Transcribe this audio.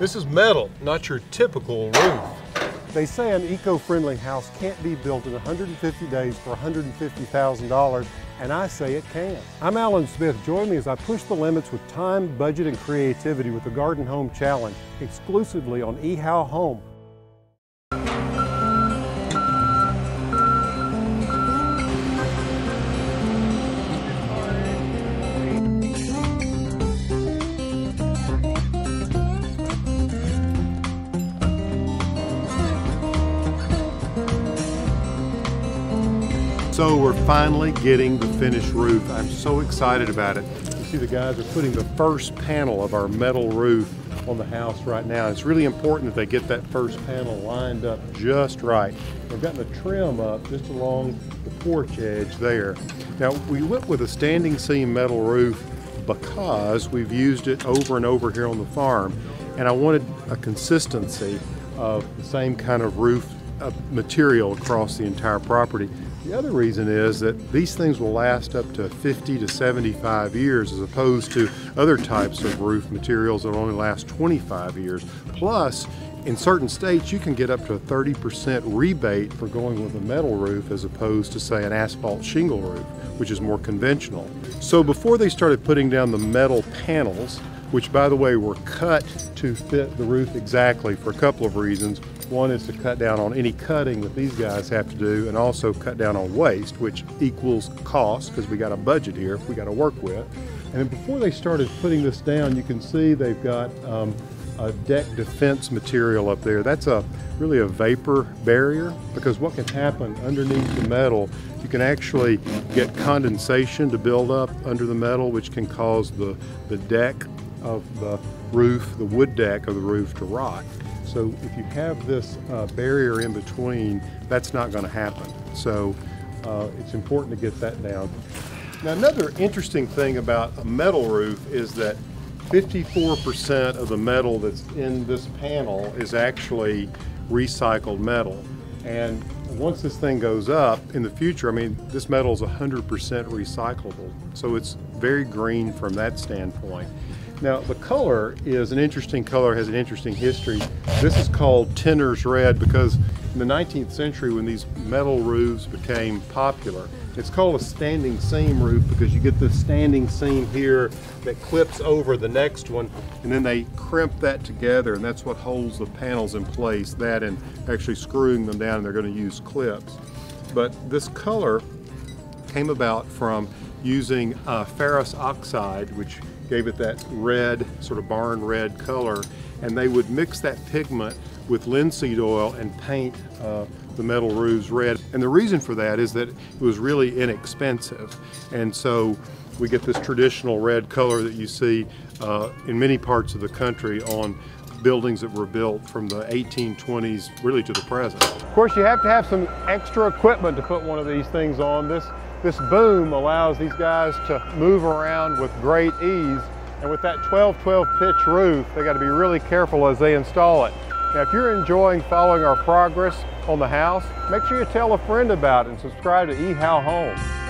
This is metal, not your typical roof. They say an eco-friendly house can't be built in 150 days for $150,000, and I say it can. I'm Alan Smith. Join me as I push the limits with time, budget, and creativity with the Garden Home Challenge, exclusively on eHow Home. So we're finally getting the finished roof. I'm so excited about it. You see the guys are putting the first panel of our metal roof on the house right now. It's really important that they get that first panel lined up just right. They've gotten the trim up just along the porch edge there. Now we went with a standing seam metal roof because we've used it over and over here on the farm, and I wanted a consistency of the same kind of roof material across the entire property. The other reason is that these things will last up to 50 to 75 years as opposed to other types of roof materials that only last 25 years. Plus, in certain states, you can get up to a 30% rebate for going with a metal roof as opposed to, say, an asphalt shingle roof, which is more conventional. So before they started putting down the metal panels, which by the way were cut to fit the roof exactly for a couple of reasons. One is to cut down on any cutting that these guys have to do, and also cut down on waste, which equals cost, because we got a budget here we got to work with. And then before they started putting this down, you can see they've got a deck defense material up there. That's really a vapor barrier, because what can happen underneath the metal, you can actually get condensation to build up under the metal, which can cause the deck of the roof, the wood deck of the roof, to rot. So if you have this barrier in between, that's not going to happen. So it's important to get that down. Now another interesting thing about a metal roof is that 54% of the metal that's in this panel is actually recycled metal. And once this thing goes up in the future, I mean, this metal is 100% recyclable. So it's very green from that standpoint. Now the color is an interesting color, has an interesting history. This is called Tinner's Red because in the 19th century when these metal roofs became popular, it's called a standing seam roof because you get this standing seam here that clips over the next one, and then they crimp that together, and that's what holds the panels in place, that and actually screwing them down, and they're going to use clips. But this color came about from using ferrous oxide, which gave it that red, sort of barn red color, and they would mix that pigment with linseed oil and paint the metal roofs red. And the reason for that is that it was really inexpensive. And so we get this traditional red color that you see in many parts of the country on buildings that were built from the 1820s really to the present. Of course, you have to have some extra equipment to put one of these things on. This boom allows these guys to move around with great ease, and with that 12-12 pitch roof, they got to be really careful as they install it. Now, if you're enjoying following our progress on the house, make sure you tell a friend about it and subscribe to eHow Home.